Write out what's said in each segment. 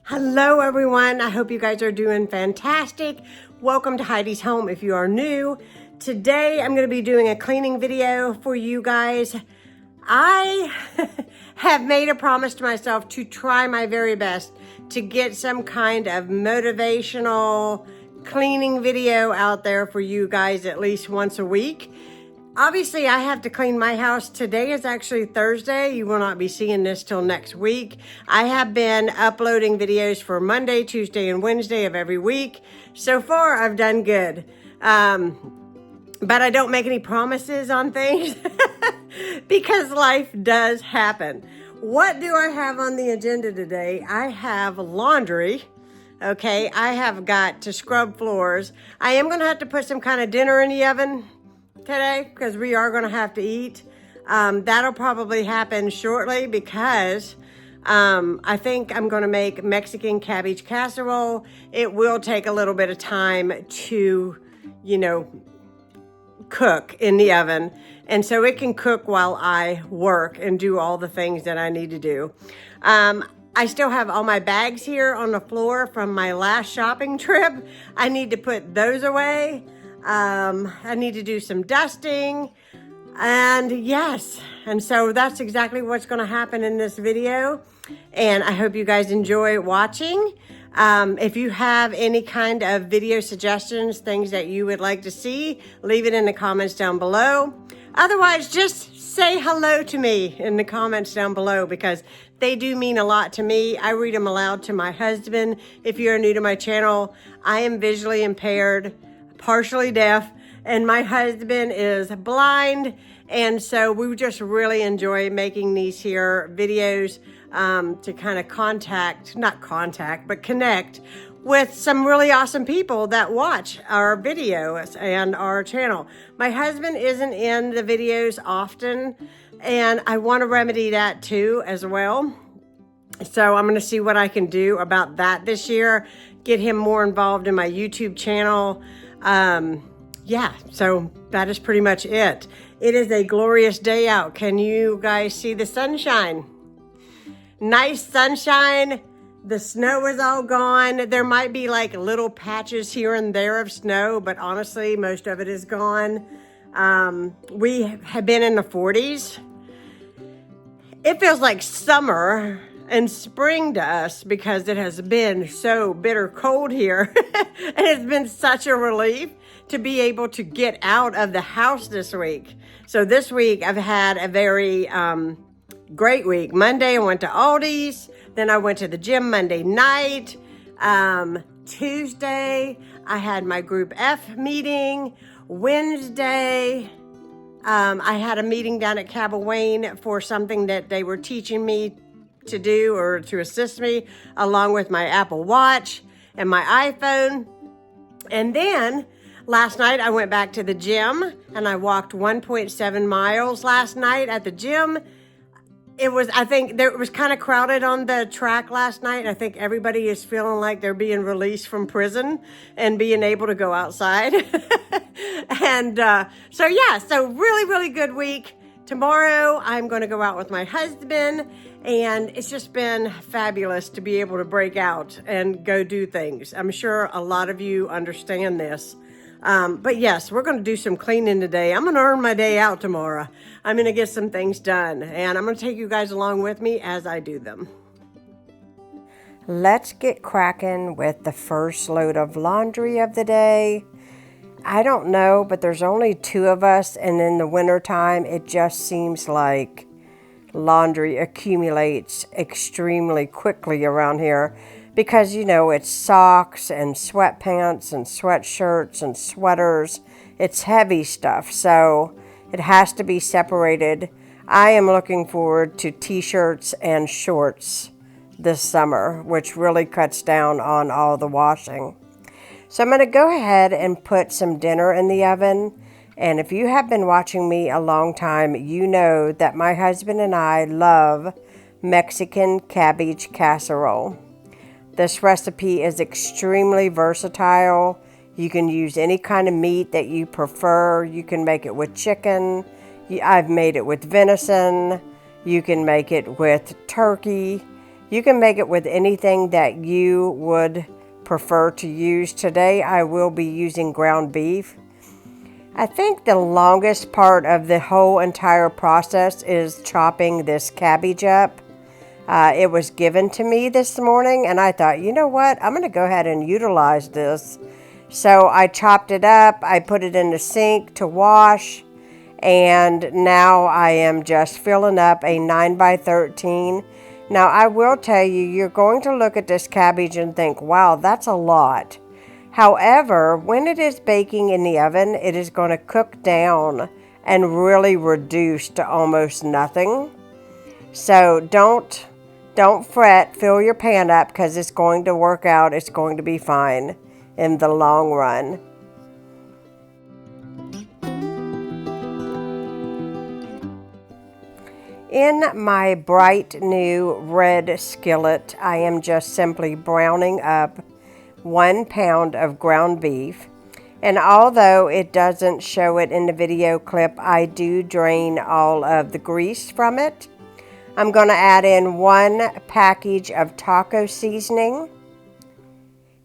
Hello everyone, I hope you guys are doing fantastic. Welcome to Heidi's Home if you are new. Today I'm going to be doing a cleaning video for you guys. I have made a promise to myself to try my very best to get some kind of motivational cleaning video out there for you guys at least once a week. Obviously, I have to clean my house. Today is actually Thursday. You will not be seeing this till next week. I have been uploading videos for Monday, Tuesday, and Wednesday of every week. So far, I've done good. But I don't make any promises on things because life does happen. What do I have on the agenda today? I have laundry. Okay, I have got to scrub floors. I am going to have to put some kind of dinner in the oven today because we are going to have to eat. That'll probably happen shortly because I think I'm going to make Mexican cabbage casserole. It will take a little bit of time to, cook in the oven. And so it can cook while I work and do all the things that I need to do. I still have all my bags here on the floor from my last shopping trip. I need to put those away. I need to do some dusting, and yes, and so that's exactly what's going to happen in this video, and I hope you guys enjoy watching. If you have any kind of video suggestions, things that you would like to see, leave it in the comments down below. Otherwise, just say hello to me in the comments down below because they do mean a lot to me. I read them aloud to my husband. If you're new to my channel, I am visually impaired, partially deaf, and my husband is blind, and so we just really enjoy making these here videos to kind of connect with some really awesome people that watch our videos and our channel. My husband isn't in the videos often, and I want to remedy that too as well. So I'm going to see what I can do about that this year, get him more involved in my YouTube channel. Yeah, so that is pretty much it. It is a glorious day out. Can you guys see the sunshine? Nice sunshine. The snow is all gone. There might be like little patches here and there of snow, but honestly, most of it is gone. We have been in the 40s. It feels like summer and spring to us because it has been so bitter cold here. And it's been such a relief to be able to get out of the house this week. So this week I've had a very great week. Monday I went to Aldi's, then I went to the gym Monday night. Tuesday I had my group F meeting. Wednesday I had a meeting down at Cabell Wayne for something that they were teaching me to do or to assist me, along with my Apple Watch and my iPhone. And then last night I went back to the gym and I walked 1.7 miles last night at the gym. It was kind of crowded on the track last night. I think everybody is feeling like they're being released from prison and being able to go outside. And so really, really good week. Tomorrow I'm going to go out with my husband, and it's just been fabulous to be able to break out and go do things. I'm sure a lot of you understand this. But yes, we're going to do some cleaning today. I'm going to earn my day out tomorrow. I'm going to get some things done, and I'm going to take you guys along with me as I do them. Let's get cracking with the first load of laundry of the day. I don't know, but there's only 2 of us, and in the wintertime, it just seems like laundry accumulates extremely quickly around here because, it's socks and sweatpants and sweatshirts and sweaters. It's heavy stuff, so it has to be separated. I am looking forward to t-shirts and shorts this summer, which really cuts down on all the washing. So I'm going to go ahead and put some dinner in the oven. And if you have been watching me a long time, you know that my husband and I love Mexican cabbage casserole. This recipe is extremely versatile. You can use any kind of meat that you prefer. You can make it with chicken. I've made it with venison. You can make it with turkey. You can make it with anything that you would prefer to use. Today I will be using ground beef. I think the longest part of the whole entire process is chopping this cabbage up. It was given to me this morning, and I thought, you know what, I'm going to go ahead and utilize this. So I chopped it up, I put it in the sink to wash, and now I am just filling up a 9x13. Now I will tell you, you're going to look at this cabbage and think, wow, that's a lot. However, when it is baking in the oven, it is going to cook down and really reduce to almost nothing. So don't fret, fill your pan up, because it's going to work out. It's going to be fine in the long run. In my bright new red skillet, I am just simply browning up 1 pound of ground beef. And although it doesn't show it in the video clip, I do drain all of the grease from it. I'm going to add in 1 package of taco seasoning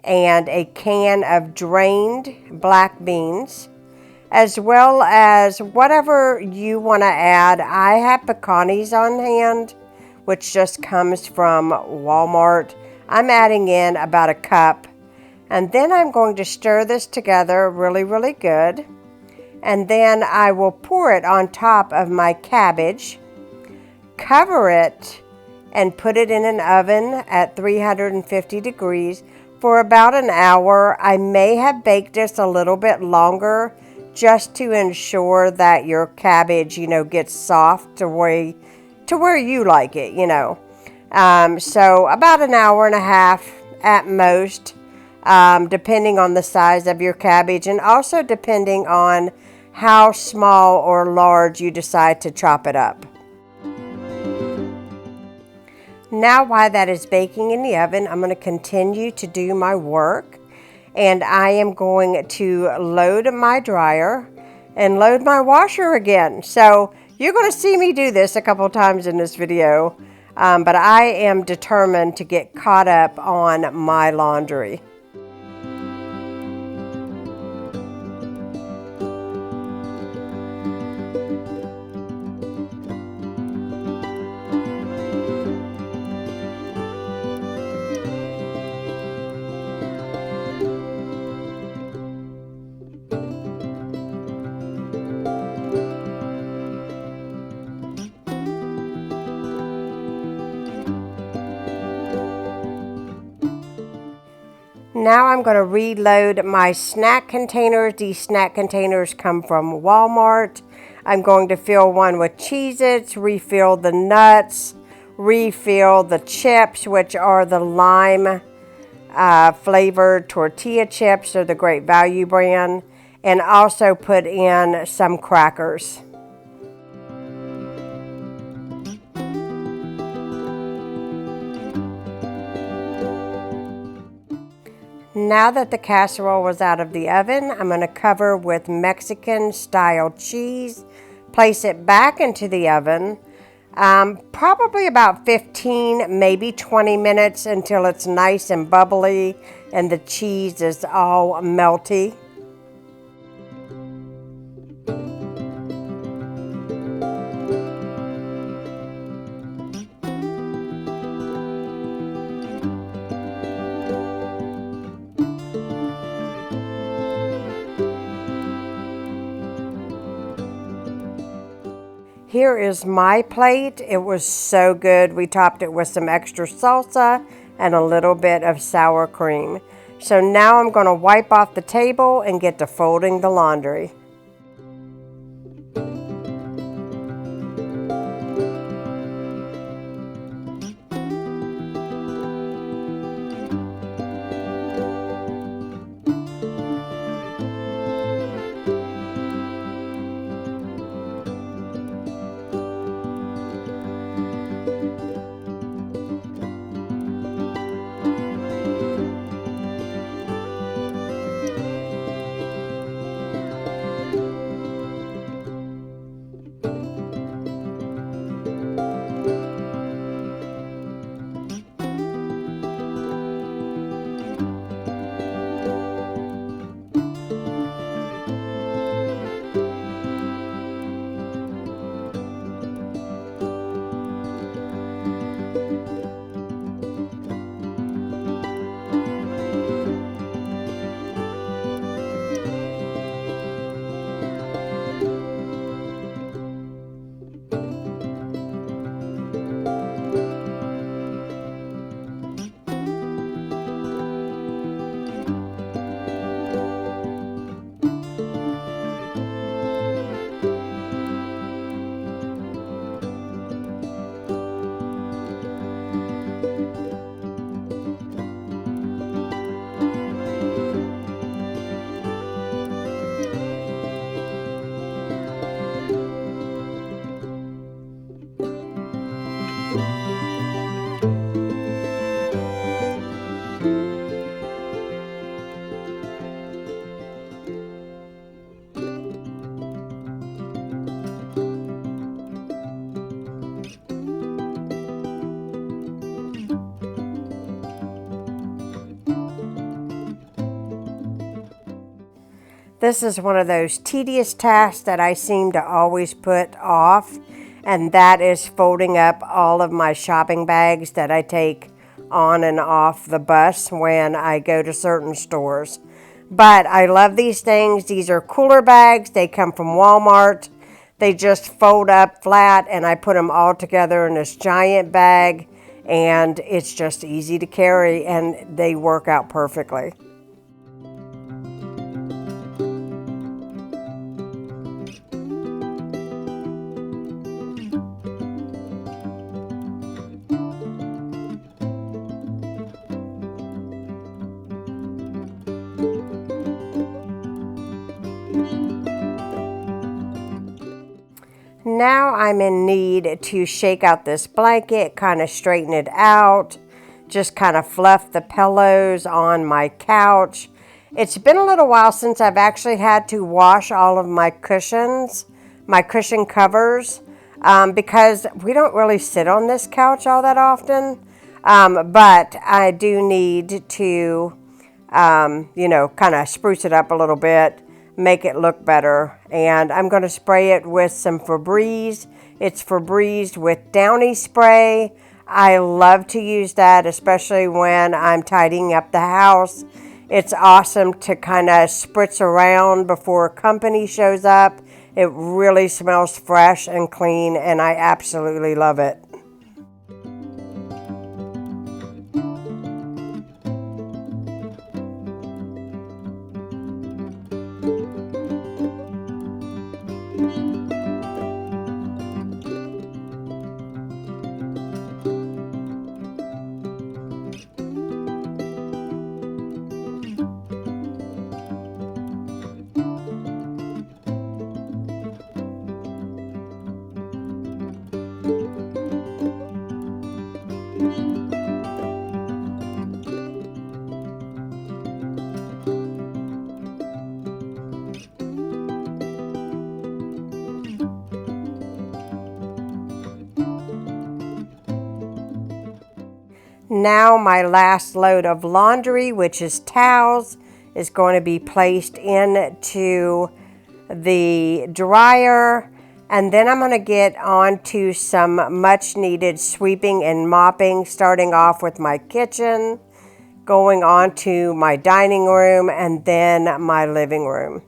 and a can of drained black beans, as well as whatever you want to add. I have pecanis on hand, which just comes from Walmart. I'm adding in about a cup, and then I'm going to stir this together really, really good. And then I will pour it on top of my cabbage, cover it, and put it in an oven at 350 degrees for about an hour. I may have baked this a little bit longer just to ensure that your cabbage, gets soft to where you like it, So about an hour and a half at most, depending on the size of your cabbage, and also depending on how small or large you decide to chop it up. Now, while that is baking in the oven, I'm going to continue to do my work, and I am going to load my dryer and load my washer again. So you're going to see me do this a couple times in this video, but I am determined to get caught up on my laundry. Now I'm going to reload my snack containers. These snack containers come from Walmart. I'm going to fill one with Cheez-Its, refill the nuts, refill the chips, which are the lime flavored tortilla chips. They're the Great Value brand, and also put in some crackers. Now that the casserole was out of the oven, I'm going to cover with Mexican style cheese, place it back into the oven, probably about 15, maybe 20 minutes until it's nice and bubbly and the cheese is all melty. Here is my plate. It was so good. We topped it with some extra salsa and a little bit of sour cream. So now I'm going to wipe off the table and get to folding the laundry. This is one of those tedious tasks that I seem to always put off, and that is folding up all of my shopping bags that I take on and off the bus when I go to certain stores. But I love these things. These are cooler bags. They come from Walmart. They just fold up flat, and I put them all together in this giant bag, and it's just easy to carry, and they work out perfectly. Now I'm in need to shake out this blanket, kind of straighten it out, just kind of fluff the pillows on my couch. It's been a little while since I've actually had to wash all of my cushions, my cushion covers, because we don't really sit on this couch all that often. But I do need to, kind of spruce it up a little bit, make it look better. And I'm going to spray it with some Febreze. It's Febreze with Downy spray. I love to use that, especially when I'm tidying up the house. It's awesome to kind of spritz around before company shows up. It really smells fresh and clean, and I absolutely love it. Now my last load of laundry, which is towels, is going to be placed into the dryer. And then I'm going to get on to some much needed sweeping and mopping, starting off with my kitchen, going on to my dining room, and then my living room.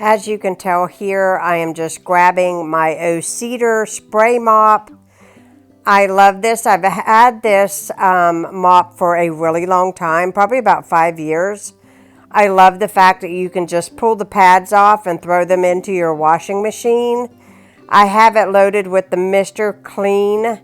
As you can tell here, I am just grabbing my O-Cedar spray mop. I love this. I've had this mop for a really long time, probably about 5 years. I love the fact that you can just pull the pads off and throw them into your washing machine. I have it loaded with the Mr. Clean,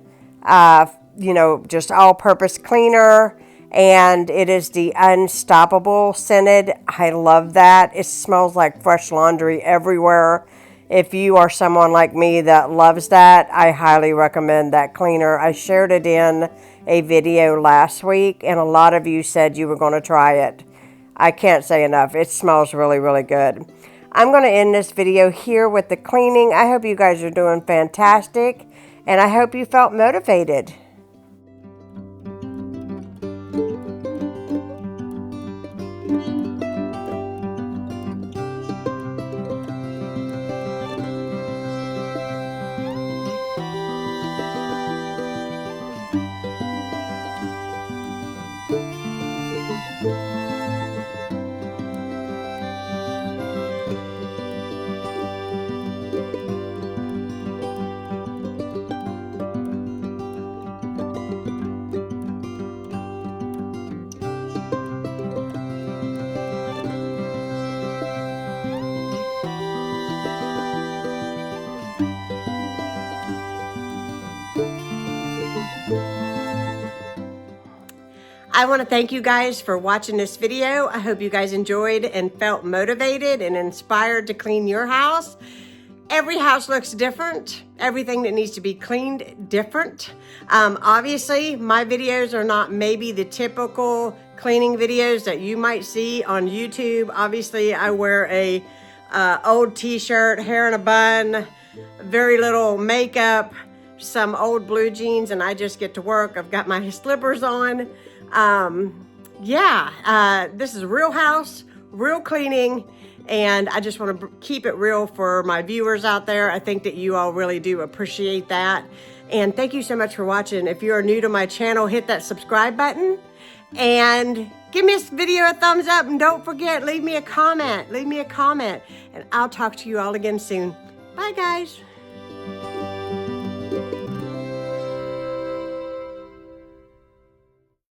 just all-purpose cleaner. And it is the Unstoppable scented. I love that. It smells like fresh laundry everywhere. If you are someone like me that loves that, I highly recommend that cleaner. I shared it in a video last week, and a lot of you said you were going to try it. I can't say enough. It smells really, really good. I'm going to end this video here with the cleaning. I hope you guys are doing fantastic, and I hope you felt motivated. I want to thank you guys for watching this video. I hope you guys enjoyed and felt motivated and inspired to clean your house. Every house looks different. Everything that needs to be cleaned, different. Obviously, my videos are not maybe the typical cleaning videos that you might see on YouTube. Obviously, I wear a old t-shirt, hair in a bun, very little makeup, some old blue jeans, and I just get to work. I've got my slippers on. This is real house, real cleaning, and I just want to keep it real for my viewers out there. I think that you all really do appreciate that. And thank you so much for watching. If you are new to my channel, hit that subscribe button and give me this video a thumbs up. And don't forget, leave me a comment. And I'll talk to you all again soon. Bye, guys.